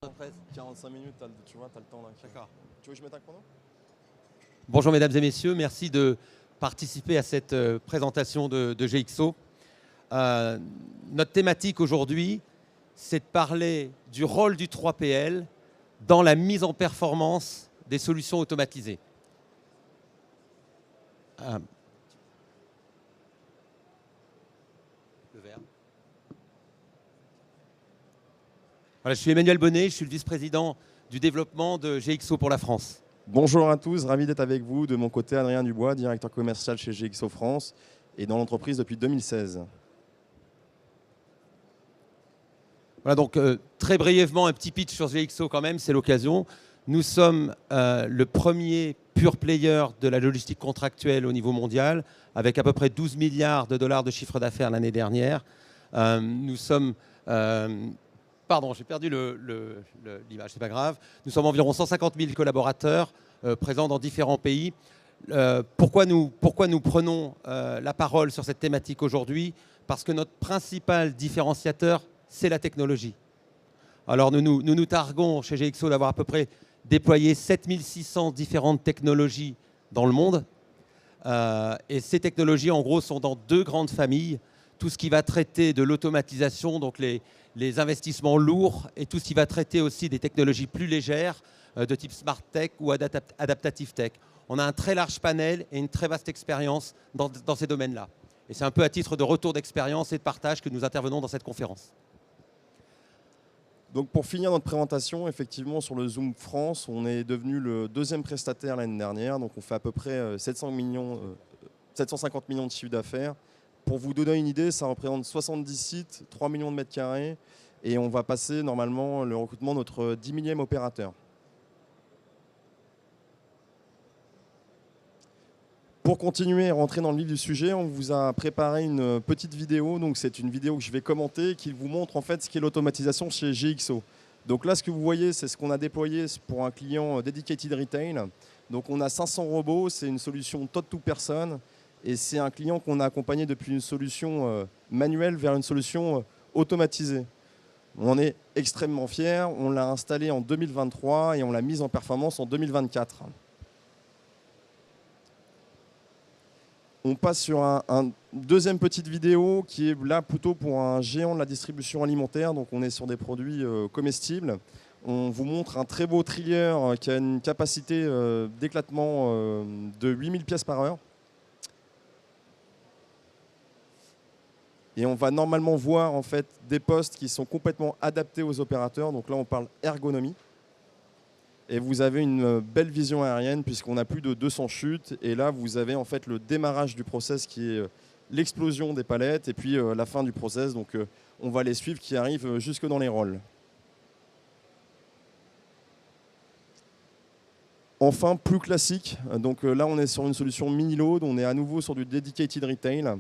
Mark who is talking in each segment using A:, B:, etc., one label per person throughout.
A: Après,
B: 45 minutes, tu vois, tu as le temps là.
A: d'accord.
B: Tu veux que je mette un chrono?
A: Bonjour mesdames et messieurs, merci de participer à cette présentation de GXO. Notre thématique aujourd'hui, c'est de parler du rôle du 3PL dans la mise en performance des solutions automatisées. Le vert. Voilà, je suis Emmanuel Bonnet, je suis le vice-président du développement de GXO pour la France.
B: Bonjour à tous, ravi d'être avec vous. De mon côté, Adrien Dubois, directeur commercial chez GXO France et dans l'entreprise depuis 2016.
A: Voilà, donc très brièvement, un petit pitch sur GXO quand même, c'est l'occasion. Nous sommes le premier pure player de la logistique contractuelle au niveau mondial, avec à peu près 12 milliards de dollars de chiffre d'affaires l'année dernière. Nous sommes... pardon, j'ai perdu l'image, c'est pas grave. Nous sommes environ 150 000 collaborateurs présents dans différents pays. Pourquoi nous prenons la parole sur cette thématique aujourd'hui? Parce que notre principal différenciateur, c'est la technologie. Alors nous nous targuons chez GXO d'avoir à peu près déployé 7600 différentes technologies dans le monde. Et ces technologies, en gros, sont dans deux grandes familles. Tout ce qui va traiter de l'automatisation, donc les investissements lourds, et tout ce qui va traiter aussi des technologies plus légères, de type Smart Tech ou Adaptative Tech. On a un très large panel et une très vaste expérience dans ces domaines-là. Et c'est un peu à titre de retour d'expérience et de partage que nous intervenons dans cette conférence.
B: Donc pour finir notre présentation, effectivement sur le Zoom France, on est devenu le deuxième prestataire l'année dernière. Donc on fait à peu près 750 millions de chiffre d'affaires. Pour vous donner une idée, ça représente 70 sites, 3 millions de mètres carrés. Et on va passer normalement le recrutement de notre 10 millième opérateur. Pour continuer et rentrer dans le vif du sujet, on vous a préparé une petite vidéo. Donc c'est une vidéo que je vais commenter qui vous montre en fait ce qu'est l'automatisation chez GXO. Donc là, ce que vous voyez, c'est ce qu'on a déployé pour un client Dedicated Retail. Donc on a 500 robots, c'est une solution Todd to Person. Et c'est un client qu'on a accompagné depuis une solution manuelle vers une solution automatisée. On en est extrêmement fiers. On l'a installé en 2023 et on l'a mise en performance en 2024. On passe sur un deuxième petite vidéo qui est là plutôt pour un géant de la distribution alimentaire. Donc on est sur des produits comestibles. On vous montre un très beau triller qui a une capacité d'éclatement de 8000 pièces par heure. Et on va normalement voir en fait des postes qui sont complètement adaptés aux opérateurs. Donc là, on parle ergonomie. Et vous avez une belle vision aérienne puisqu'on a plus de 200 chutes. Et là, vous avez en fait le démarrage du process qui est l'explosion des palettes et puis la fin du process. Donc on va les suivre qui arrivent jusque dans les rôles. Enfin, plus classique. Donc là, on est sur une solution mini-load. On est à nouveau sur du dedicated retail.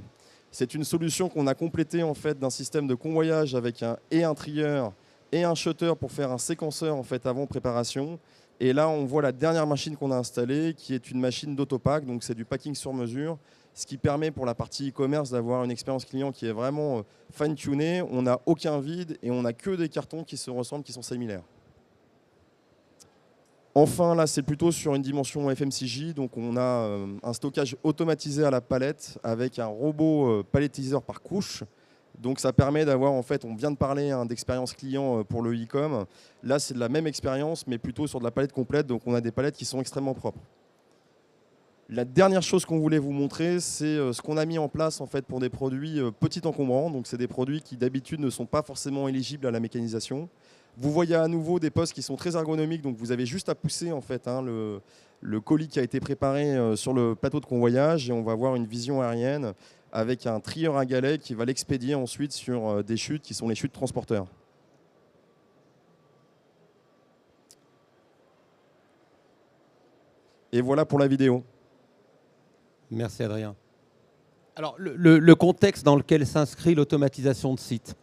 B: C'est une solution qu'on a complétée en fait d'un système de convoyage avec un trieur et un shutter pour faire un séquenceur en fait avant préparation. Et là, on voit la dernière machine qu'on a installée qui est une machine d'autopack, donc c'est du packing sur mesure, ce qui permet pour la partie e-commerce d'avoir une expérience client qui est vraiment fine-tunée. On n'a aucun vide et on n'a que des cartons qui se ressemblent, qui sont similaires. Enfin, là, c'est plutôt sur une dimension FMCJ. Donc, on a un stockage automatisé à la palette avec un robot palettiseur par couche. Donc, ça permet d'avoir, en fait, on vient de parler d'expérience client pour le e-com. Là, c'est de la même expérience, mais plutôt sur de la palette complète. Donc, on a des palettes qui sont extrêmement propres. La dernière chose qu'on voulait vous montrer, c'est ce qu'on a mis en place en fait, pour des produits petits encombrants. Donc, c'est des produits qui, d'habitude, ne sont pas forcément éligibles à la mécanisation. Vous voyez à nouveau des postes qui sont très ergonomiques, donc vous avez juste à pousser en fait, le colis qui a été préparé sur le plateau de convoyage et on va avoir une vision aérienne avec un trieur à galets qui va l'expédier ensuite sur des chutes qui sont les chutes transporteurs. Et voilà pour la vidéo.
A: Merci Adrien. Alors le contexte dans lequel s'inscrit l'automatisation de sites.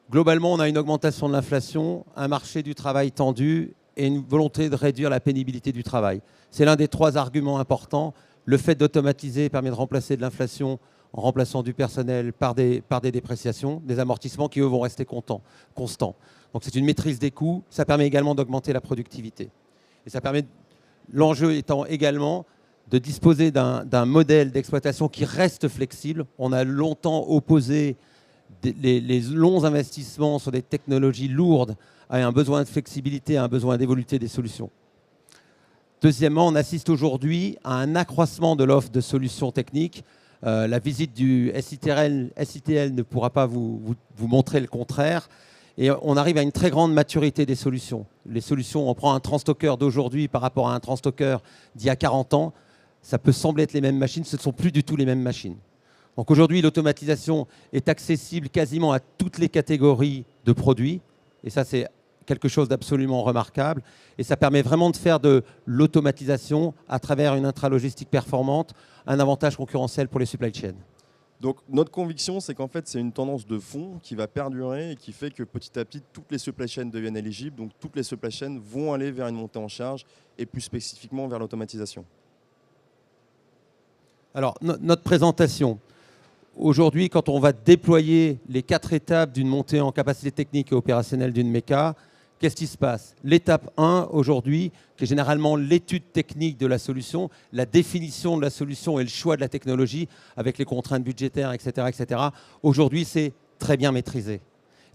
A: Globalement, on a une augmentation de l'inflation, un marché du travail tendu et une volonté de réduire la pénibilité du travail. C'est l'un des trois arguments importants. Le fait d'automatiser permet de remplacer de l'inflation en remplaçant du personnel par des dépréciations, des amortissements qui, eux, vont rester constants. Donc c'est une maîtrise des coûts. Ça permet également d'augmenter la productivité. Et ça permet, l'enjeu étant également de disposer d'un modèle d'exploitation qui reste flexible. On a longtemps opposé les longs investissements sur des technologies lourdes à un besoin de flexibilité, à un besoin d'évoluer des solutions. Deuxièmement, on assiste aujourd'hui à un accroissement de l'offre de solutions techniques. La visite du SITL ne pourra pas vous montrer le contraire. Et on arrive à une très grande maturité des solutions. Les solutions, on prend un transstocker d'aujourd'hui par rapport à un transstocker d'il y a 40 ans, ça peut sembler être les mêmes machines, ce ne sont plus du tout les mêmes machines. Donc aujourd'hui, l'automatisation est accessible quasiment à toutes les catégories de produits. Et ça, c'est quelque chose d'absolument remarquable. Et ça permet vraiment de faire de l'automatisation à travers une intralogistique performante un avantage concurrentiel pour les supply chains.
B: Donc notre conviction, c'est qu'en fait, c'est une tendance de fond qui va perdurer et qui fait que petit à petit, toutes les supply chains deviennent éligibles. Donc toutes les supply chains vont aller vers une montée en charge et plus spécifiquement vers l'automatisation.
A: Alors, notre présentation. Aujourd'hui, quand on va déployer les 4 étapes d'une montée en capacité technique et opérationnelle d'une méca, qu'est-ce qui se passe? L'étape 1, aujourd'hui, qui est généralement l'étude technique de la solution, la définition de la solution et le choix de la technologie avec les contraintes budgétaires, etc. etc. Aujourd'hui, c'est très bien maîtrisé.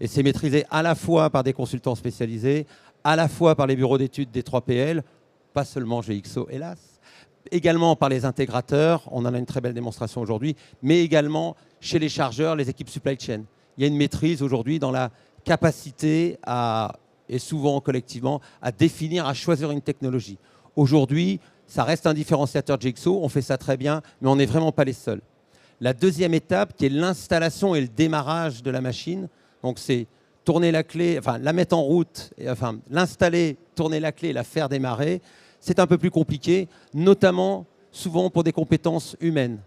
A: Et c'est maîtrisé à la fois par des consultants spécialisés, à la fois par les bureaux d'études des 3PL, pas seulement GXO, hélas, également par les intégrateurs, on en a une très belle démonstration aujourd'hui, mais également chez les chargeurs, les équipes supply chain. Il y a une maîtrise aujourd'hui dans la capacité et souvent collectivement, à définir, à choisir une technologie. Aujourd'hui, ça reste un différenciateur GXO, on fait ça très bien, mais on n'est vraiment pas les seuls. La deuxième étape, qui est l'installation et le démarrage de la machine, donc c'est tourner la clé, enfin la mettre en route, enfin l'installer, tourner la clé, la faire démarrer, c'est un peu plus compliqué, notamment souvent pour des compétences humaines.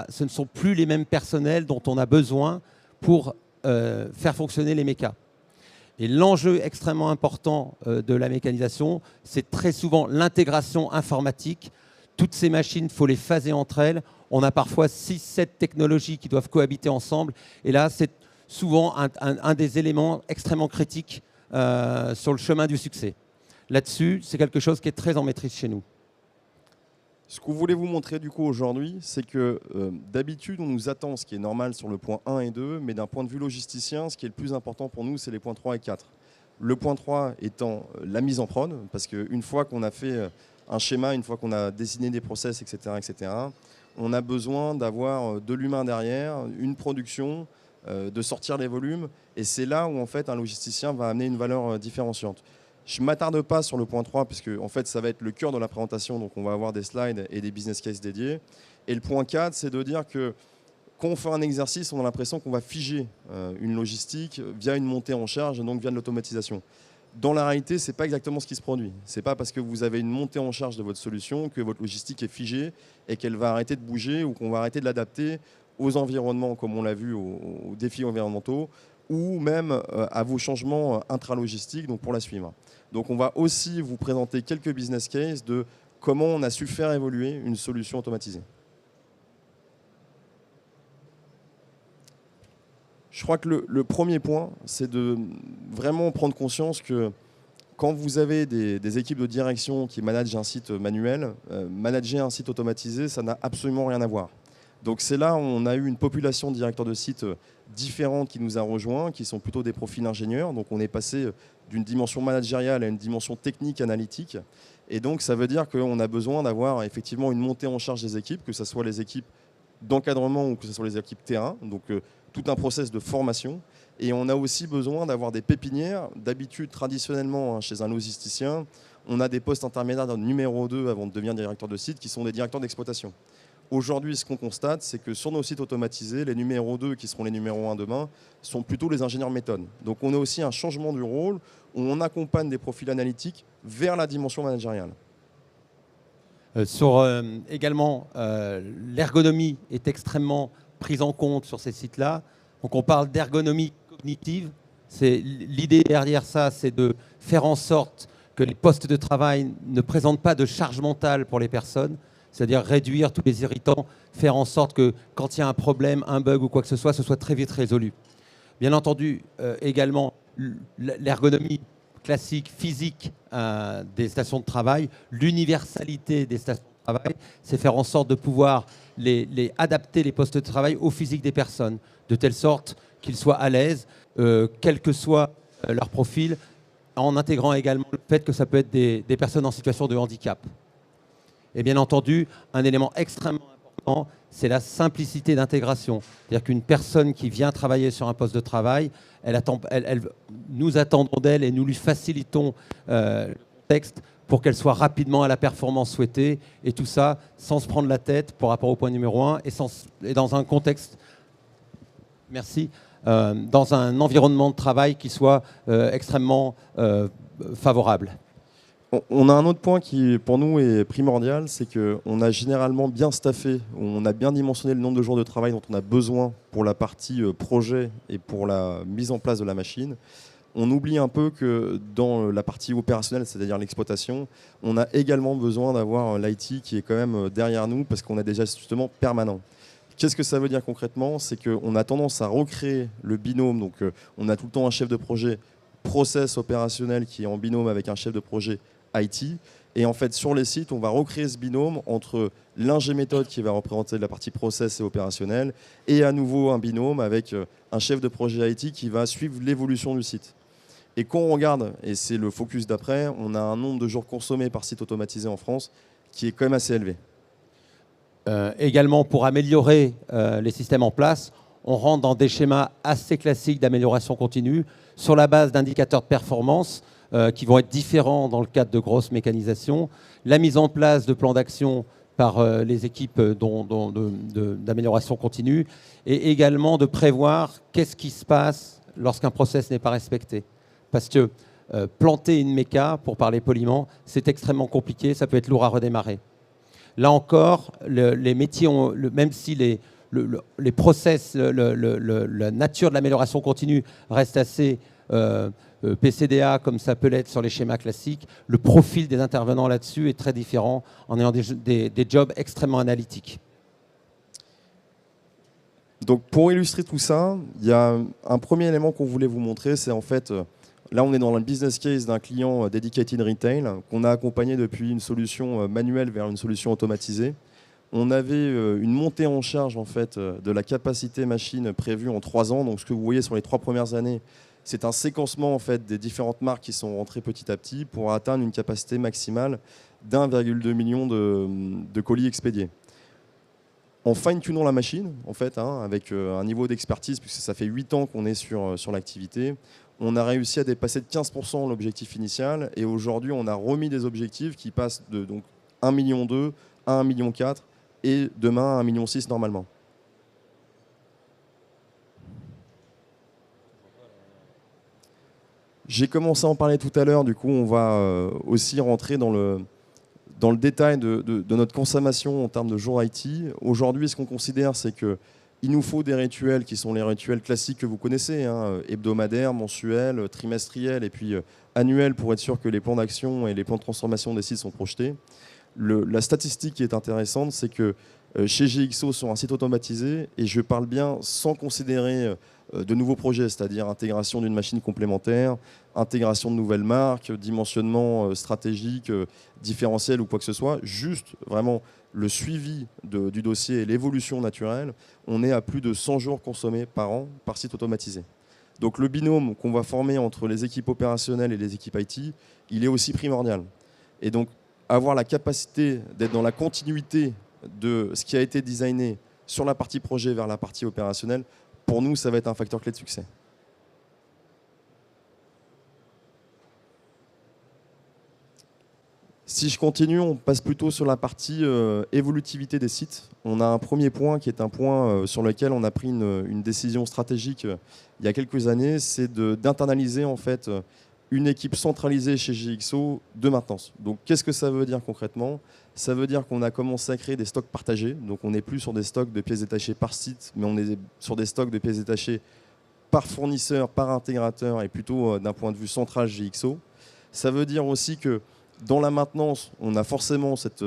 A: Ce ne sont plus les mêmes personnels dont on a besoin pour faire fonctionner les mécas. Et l'enjeu extrêmement important de la mécanisation, c'est très souvent l'intégration informatique. Toutes ces machines, il faut les phaser entre elles. On a parfois 6-7 technologies qui doivent cohabiter ensemble. Et là, c'est souvent un des éléments extrêmement critiques sur le chemin du succès. Là-dessus, c'est quelque chose qui est très en maîtrise chez nous.
B: Ce qu'on voulait vous montrer du coup aujourd'hui, c'est que d'habitude, on nous attend ce qui est normal sur le point 1 et 2, mais d'un point de vue logisticien, ce qui est le plus important pour nous, c'est les points 3 et 4. Le point 3 étant la mise en prod, parce qu'une fois qu'on a fait un schéma, une fois qu'on a dessiné des process, etc., on a besoin d'avoir de l'humain derrière, une production, de sortir les volumes, et c'est là où en fait un logisticien va amener une valeur différenciante. Je ne m'attarde pas sur le point 3, puisque en fait, ça va être le cœur de la présentation, donc on va avoir des slides et des business cases dédiés. Et le point 4, c'est de dire que quand on fait un exercice, on a l'impression qu'on va figer une logistique via une montée en charge, donc via de l'automatisation. Dans la réalité, ce n'est pas exactement ce qui se produit. Ce n'est pas parce que vous avez une montée en charge de votre solution que votre logistique est figée et qu'elle va arrêter de bouger ou qu'on va arrêter de l'adapter aux environnements, comme on l'a vu, aux défis environnementaux, ou même à vos changements intralogistiques, donc pour la suivre. Donc on va aussi vous présenter quelques business cases de comment on a su faire évoluer une solution automatisée. Je crois que le premier point, c'est de vraiment prendre conscience que quand vous avez des équipes de direction qui managent un site manuel, manager un site automatisé, ça n'a absolument rien à voir. Donc c'est là où on a eu une population de directeurs de sites différentes qui nous a rejoints, qui sont plutôt des profils ingénieurs. Donc on est passé d'une dimension managériale à une dimension technique, analytique. Et donc ça veut dire qu'on a besoin d'avoir effectivement une montée en charge des équipes, que ce soit les équipes d'encadrement ou que ce soit les équipes terrain. Donc tout un process de formation. Et on a aussi besoin d'avoir des pépinières. D'habitude, traditionnellement, chez un logisticien, on a des postes intermédiaires de numéro 2 avant de devenir directeur de site qui sont des directeurs d'exploitation. Aujourd'hui, ce qu'on constate, c'est que sur nos sites automatisés, les numéros 2, qui seront les numéros 1 demain, sont plutôt les ingénieurs méthodes. Donc on a aussi un changement du rôle où on accompagne des profils analytiques vers la dimension managériale.
A: Également, l'ergonomie est extrêmement prise en compte sur ces sites-là. Donc on parle d'ergonomie cognitive. L'idée derrière ça, c'est de faire en sorte que les postes de travail ne présentent pas de charge mentale pour les personnes. c'est-à-dire réduire tous les irritants, faire en sorte que quand il y a un problème, un bug ou quoi que ce soit très vite résolu. Bien entendu, également, l'ergonomie classique, physique des stations de travail, l'universalité des stations de travail, c'est faire en sorte de pouvoir adapter les postes de travail au physique des personnes, de telle sorte qu'ils soient à l'aise, quel que soit leur profil, en intégrant également le fait que ça peut être des personnes en situation de handicap. Et bien entendu, un élément extrêmement important, c'est la simplicité d'intégration. C'est-à-dire qu'une personne qui vient travailler sur un poste de travail, nous attendons d'elle et nous lui facilitons le contexte pour qu'elle soit rapidement à la performance souhaitée. Et tout ça sans se prendre la tête par rapport au point numéro 1 et dans un contexte, merci, dans un environnement de travail qui soit extrêmement favorable.
B: On a un autre point qui, pour nous, est primordial, c'est qu'on a généralement bien staffé, on a bien dimensionné le nombre de jours de travail dont on a besoin pour la partie projet et pour la mise en place de la machine. On oublie un peu que dans la partie opérationnelle, c'est-à-dire l'exploitation, on a également besoin d'avoir l'IT qui est quand même derrière nous parce qu'on a des ajustements permanents. Qu'est-ce que ça veut dire concrètement? C'est qu'on a tendance à recréer le binôme, donc on a tout le temps un chef de projet process opérationnel qui est en binôme avec un chef de projet IT. Et en fait, sur les sites, on va recréer ce binôme entre l'ingé méthode qui va représenter la partie process et opérationnel et à nouveau un binôme avec un chef de projet IT qui va suivre l'évolution du site. Et quand on regarde, et c'est le focus d'après, on a un nombre de jours consommés par site automatisé en France qui est quand même assez élevé.
A: Également, pour améliorer les systèmes en place, on rentre dans des schémas assez classiques d'amélioration continue sur la base d'indicateurs de performance qui vont être différents dans le cadre de grosses mécanisations, la mise en place de plans d'action par les équipes d'amélioration continue et également de prévoir qu'est-ce qui se passe lorsqu'un process n'est pas respecté. Parce que planter une méca, pour parler poliment, c'est extrêmement compliqué, ça peut être lourd à redémarrer. Là encore, les métiers, même si les process, la nature de l'amélioration continue reste assez PCDA comme ça peut l'être sur les schémas classiques, le profil des intervenants là-dessus est très différent en ayant des jobs extrêmement analytiques.
B: Donc pour illustrer tout ça, il y a un premier élément qu'on voulait vous montrer, c'est en fait, là on est dans le business case d'un client dedicated retail qu'on a accompagné depuis une solution manuelle vers une solution automatisée. On avait une montée en charge en fait, de la capacité machine prévue en 3 ans. Donc ce que vous voyez sur les 3 premières années, c'est un séquencement en fait, des différentes marques qui sont rentrées petit à petit pour atteindre une capacité maximale d'1,2 million de colis expédiés. En fine-tunant la machine, en fait, avec un niveau d'expertise, puisque ça fait 8 ans qu'on est sur l'activité, on a réussi à dépasser de 15% l'objectif initial. Et aujourd'hui, on a remis des objectifs qui passent de donc, 1,2 million à 1,4 million et demain à 1,6 million normalement. J'ai commencé à en parler tout à l'heure, du coup on va aussi rentrer dans le détail de notre consommation en termes de jours IT. Aujourd'hui, ce qu'on considère, c'est qu'il nous faut des rituels qui sont les rituels classiques que vous connaissez, hebdomadaires, mensuels, trimestriels et puis annuels pour être sûr que les plans d'action et les plans de transformation des sites sont projetés. La statistique qui est intéressante, c'est que chez GXO, sur un site automatisé, et je parle bien sans considérer de nouveaux projets, c'est-à-dire intégration d'une machine complémentaire, intégration de nouvelles marques, dimensionnement stratégique, différentiel ou quoi que ce soit, juste vraiment le suivi du dossier et l'évolution naturelle, on est à plus de 100 jours consommés par an par site automatisé. Donc le binôme qu'on va former entre les équipes opérationnelles et les équipes IT, il est aussi primordial. Et donc avoir la capacité d'être dans la continuité de ce qui a été designé sur la partie projet vers la partie opérationnelle, pour nous, ça va être un facteur clé de succès. Si je continue, on passe plutôt sur la partie évolutivité des sites. On a un premier point qui est un point sur lequel on a pris une décision stratégique il y a quelques années, c'est d'internaliser en fait une équipe centralisée chez GXO de maintenance. Donc qu'est-ce que ça veut dire concrètement? Ça veut dire qu'on a commencé à créer des stocks partagés. Donc on n'est plus sur des stocks de pièces détachées par site, mais on est sur des stocks de pièces détachées par fournisseur, par intégrateur et plutôt d'un point de vue central GXO. Ça veut dire aussi que Dans la maintenance, on a forcément cette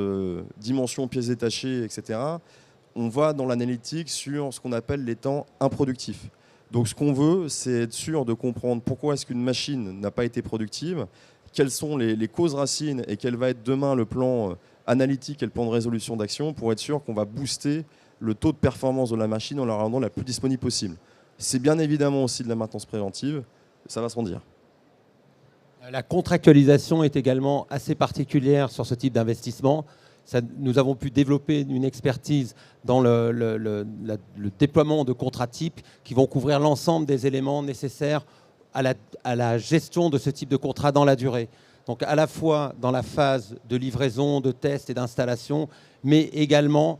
B: dimension pièces détachées, etc. On va dans l'analytique sur ce qu'on appelle les temps improductifs. Donc ce qu'on veut, c'est être sûr de comprendre pourquoi est-ce qu'une machine n'a pas été productive, quelles sont les causes racines et quel va être demain le plan analytique et le plan de résolution d'action pour être sûr qu'on va booster le taux de performance de la machine en la rendant la plus disponible possible. C'est bien évidemment aussi de la maintenance préventive, ça va sans dire.
A: La contractualisation est également assez particulière sur ce type d'investissement. Nous avons pu développer une expertise dans le déploiement de contrats types qui vont couvrir l'ensemble des éléments nécessaires à la gestion de ce type de contrat dans la durée. Donc à la fois dans la phase de livraison, de test et d'installation, mais également,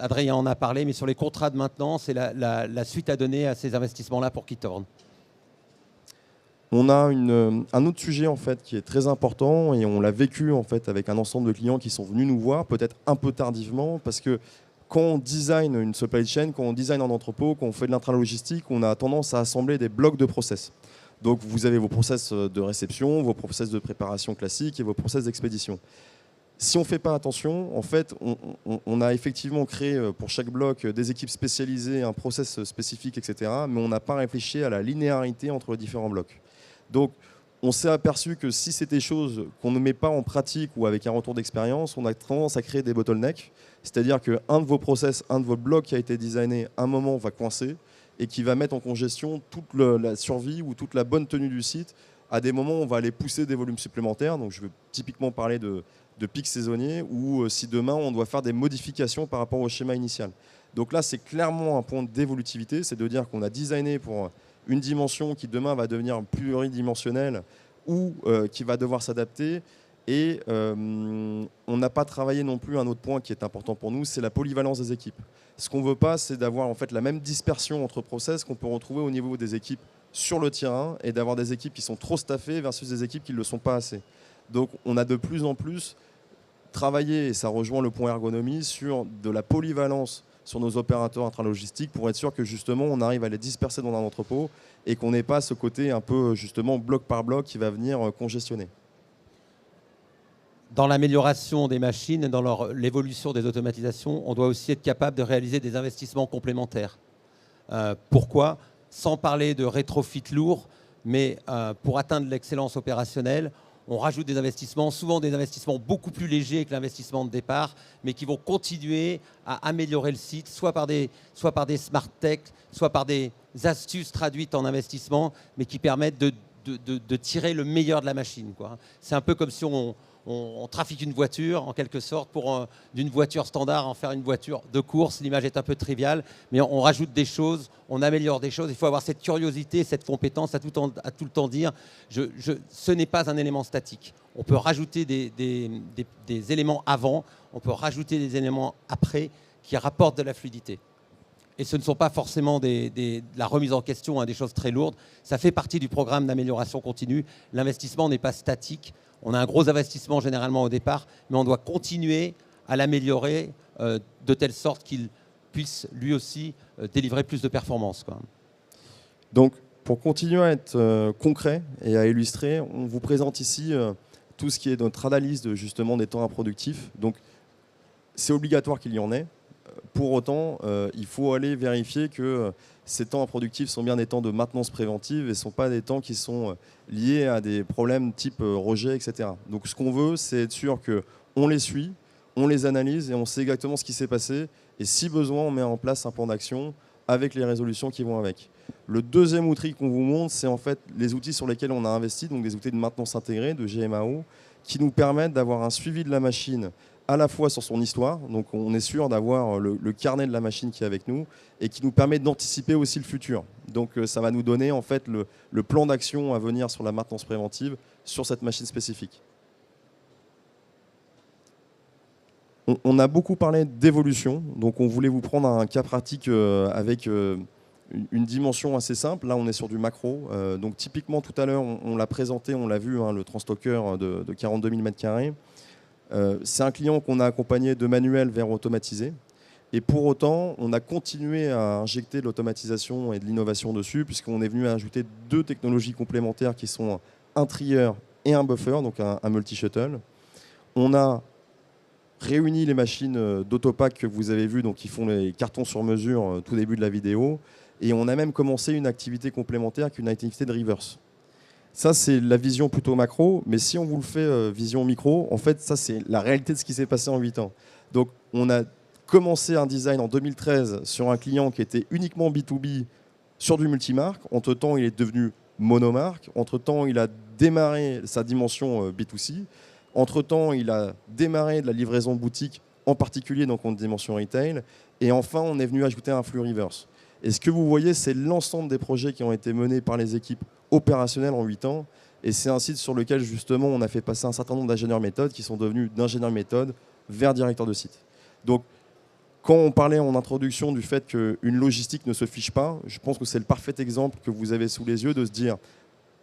A: Adrien en a parlé, mais sur les contrats de maintenance et la suite à donner à ces investissements-là pour qu'ils tournent.
B: On a un autre sujet en fait qui est très important et on l'a vécu en fait avec un ensemble de clients qui sont venus nous voir, peut-être un peu tardivement, parce que quand on design une supply chain, quand on design un entrepôt, quand on fait de l'intralogistique, on a tendance à assembler des blocs de process. Donc vous avez vos process de réception, vos process de préparation classiques et vos process d'expédition. Si on ne fait pas attention, en fait, on a effectivement créé pour chaque bloc des équipes spécialisées, un process spécifique, etc. Mais on n'a pas réfléchi à la linéarité entre les différents blocs. Donc, on s'est aperçu que si c'est des choses qu'on ne met pas en pratique ou avec un retour d'expérience, on a tendance à créer des bottlenecks. C'est-à-dire qu'un de vos process, un de vos blocs qui a été designé, à un moment va coincer et qui va mettre en congestion toute la survie ou toute la bonne tenue du site. À des moments, on va aller pousser des volumes supplémentaires. Donc, je veux typiquement parler de pics saisonniers ou si demain, on doit faire des modifications par rapport au schéma initial. Donc là, c'est clairement un point d'évolutivité. C'est de dire qu'on a designé pour une dimension qui demain va devenir pluridimensionnelle ou qui va devoir s'adapter. Et on n'a pas travaillé non plus un autre point qui est important pour nous, c'est la polyvalence des équipes. Ce qu'on ne veut pas, c'est d'avoir en fait la même dispersion entre process qu'on peut retrouver au niveau des équipes sur le terrain et d'avoir des équipes qui sont trop staffées versus des équipes qui ne le sont pas assez. Donc on a de plus en plus travaillé, et ça rejoint le point ergonomie, sur de la polyvalence sur nos opérateurs intralogistiques pour être sûr que justement on arrive à les disperser dans un entrepôt et qu'on n'ait pas ce côté un peu justement bloc par bloc qui va venir congestionner.
A: Dans l'amélioration des machines, dans l'évolution des automatisations, on doit aussi être capable de réaliser des investissements complémentaires. Pourquoi ? Sans parler de rétrofit lourd, mais pour atteindre l'excellence opérationnelle, on rajoute des investissements, souvent des investissements beaucoup plus légers que l'investissement de départ, mais qui vont continuer à améliorer le site, soit par des smart tech, soit par des astuces traduites en investissement, mais qui permettent de tirer le meilleur de la machine, quoi. C'est un peu comme si on trafique une voiture, en quelque sorte, pour d'une voiture standard en faire une voiture de course. L'image est un peu triviale, mais on rajoute des choses, on améliore des choses. Il faut avoir cette curiosité, cette compétence à tout le temps dire ce n'est pas un élément statique. On peut rajouter des éléments avant, on peut rajouter des éléments après qui rapportent de la fluidité. Et ce ne sont pas forcément de la remise en question, des choses très lourdes. Ça fait partie du programme d'amélioration continue. L'investissement n'est pas statique. On a un gros investissement généralement au départ, mais on doit continuer à l'améliorer de telle sorte qu'il puisse lui aussi délivrer plus de performance, quoi.
B: Donc, pour continuer à être concret et à illustrer, on vous présente ici tout ce qui est notre analyse justement des temps improductifs. Donc, c'est obligatoire qu'il y en ait. Pour autant, il faut aller vérifier que ces temps improductifs sont bien des temps de maintenance préventive et ne sont pas des temps qui sont liés à des problèmes type rejet, etc. Donc ce qu'on veut, c'est être sûr qu'on les suit, on les analyse et on sait exactement ce qui s'est passé. Et si besoin, on met en place un plan d'action avec les résolutions qui vont avec. Le deuxième outil qu'on vous montre, c'est en fait les outils sur lesquels on a investi, donc des outils de maintenance intégrée, de GMAO, qui nous permettent d'avoir un suivi de la machine à la fois sur son histoire, donc on est sûr d'avoir le carnet de la machine qui est avec nous et qui nous permet d'anticiper aussi le futur. Donc ça va nous donner en fait le plan d'action à venir sur la maintenance préventive sur cette machine spécifique. On a beaucoup parlé d'évolution, donc on voulait vous prendre un cas pratique avec une dimension assez simple. Là on est sur du macro, donc typiquement tout à l'heure on l'a présenté, on l'a vu, le transstocker de 42 000 m². C'est un client qu'on a accompagné de manuel vers automatisé. Et pour autant, on a continué à injecter de l'automatisation et de l'innovation dessus, puisqu'on est venu à ajouter deux technologies complémentaires qui sont un trieur et un buffer, donc un multi-shuttle. On a réuni les machines d'Autopack que vous avez vues, donc qui font les cartons sur mesure tout début de la vidéo. Et on a même commencé une activité complémentaire qui est une activité de reverse. Ça, c'est la vision plutôt macro, mais si on vous le fait vision micro, en fait, ça, c'est la réalité de ce qui s'est passé en 8 ans. Donc, on a commencé un design en 2013 sur un client qui était uniquement B2B sur du multimarque. Entre-temps, il est devenu monomarque. Entre-temps, il a démarré sa dimension B2C. Entre-temps, il a démarré de la livraison boutique, en particulier donc en dimension retail. Et enfin, on est venu ajouter un flux reverse. Et ce que vous voyez, c'est l'ensemble des projets qui ont été menés par les équipes opérationnelles en 8 ans. Et c'est un site sur lequel, justement, on a fait passer un certain nombre d'ingénieurs méthodes qui sont devenus d'ingénieurs méthodes vers directeurs de site. Donc, quand on parlait en introduction du fait qu'une logistique ne se fiche pas, je pense que c'est le parfait exemple que vous avez sous les yeux de se dire,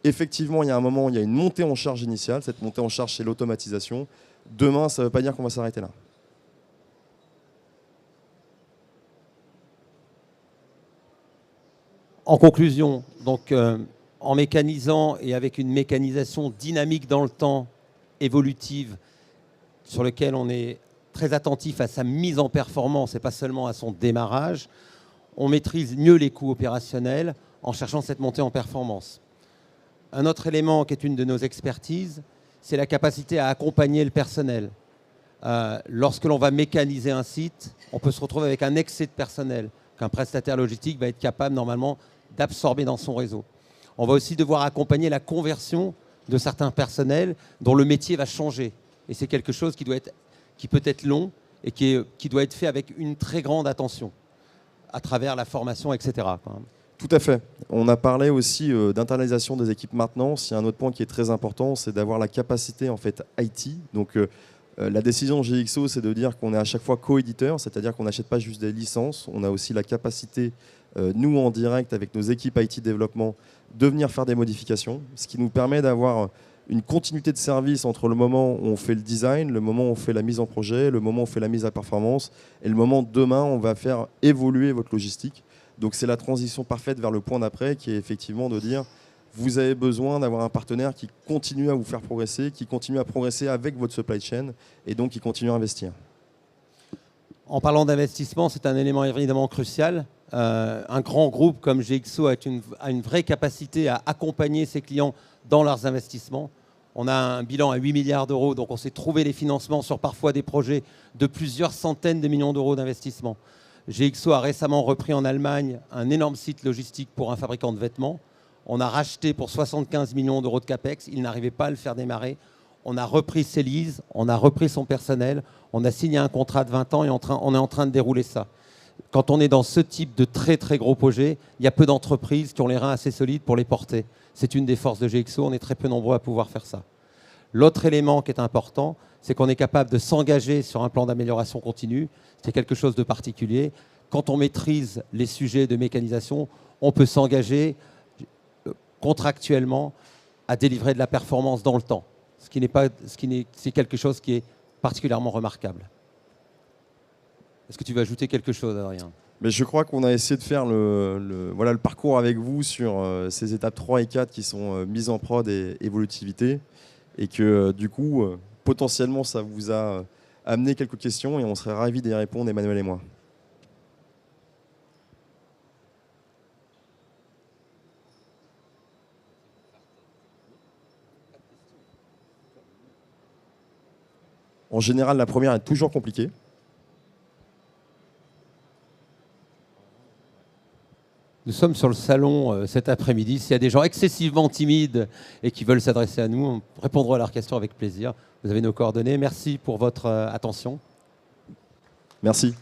B: effectivement, il y a un moment, il y a une montée en charge initiale. Cette montée en charge, c'est l'automatisation. Demain, ça ne veut pas dire qu'on va s'arrêter là.
A: En conclusion, donc, en mécanisant et avec une mécanisation dynamique dans le temps, évolutive, sur lequel on est très attentif à sa mise en performance et pas seulement à son démarrage, on maîtrise mieux les coûts opérationnels en cherchant cette montée en performance. Un autre élément qui est une de nos expertises, c'est la capacité à accompagner le personnel. Lorsque l'on va mécaniser un site, on peut se retrouver avec un excès de personnel qu'un prestataire logistique va être capable normalement d'absorber dans son réseau. On va aussi devoir accompagner la conversion de certains personnels dont le métier va changer. Et c'est quelque chose qui peut être long et qui doit être fait avec une très grande attention à travers la formation, etc.
B: Tout à fait. On a parlé aussi d'internalisation des équipes maintenance. Il y a un autre point qui est très important, c'est d'avoir la capacité en fait IT. Donc la décision GXO, c'est de dire qu'on est à chaque fois co-éditeur, c'est-à-dire qu'on n'achète pas juste des licences. On a aussi la capacité, nous en direct avec nos équipes IT développement, de venir faire des modifications, ce qui nous permet d'avoir une continuité de service entre le moment où on fait le design, le moment où on fait la mise en projet, le moment où on fait la mise à performance et le moment où demain on va faire évoluer votre logistique. Donc c'est la transition parfaite vers le point d'après qui est effectivement de dire vous avez besoin d'avoir un partenaire qui continue à vous faire progresser, qui continue à progresser avec votre supply chain et donc qui continue à investir.
A: En parlant d'investissement, c'est un élément évidemment crucial. Un grand groupe comme GXO a une vraie capacité à accompagner ses clients dans leurs investissements. On a un bilan à 8 milliards d'euros, donc on s'est trouvé les financements sur parfois des projets de plusieurs centaines de millions d'euros d'investissement. GXO a récemment repris en Allemagne un énorme site logistique pour un fabricant de vêtements. On a racheté pour 75 millions d'euros de CAPEX. Il n'arrivait pas à le faire démarrer. On a repris ses leases, on a repris son personnel, on a signé un contrat de 20 ans et on est en train de dérouler ça. Quand on est dans ce type de très très gros projet, il y a peu d'entreprises qui ont les reins assez solides pour les porter. C'est une des forces de GXO, on est très peu nombreux à pouvoir faire ça. L'autre élément qui est important, c'est qu'on est capable de s'engager sur un plan d'amélioration continue. C'est quelque chose de particulier. Quand on maîtrise les sujets de mécanisation, on peut s'engager contractuellement à délivrer de la performance dans le temps. C'est quelque chose qui est particulièrement remarquable. Est-ce que tu veux ajouter quelque chose, Adrien ?
B: Mais je crois qu'on a essayé de faire le parcours avec vous sur ces étapes 3 et 4 qui sont mise en prod et évolutivité. Et que du coup, potentiellement, ça vous a amené quelques questions et on serait ravis d'y répondre, Emmanuel et moi. En général, la première est toujours compliquée.
A: Nous sommes sur le salon cet après-midi. S'il y a des gens excessivement timides et qui veulent s'adresser à nous, on répondra à leurs questions avec plaisir. Vous avez nos coordonnées. Merci pour votre attention.
B: Merci.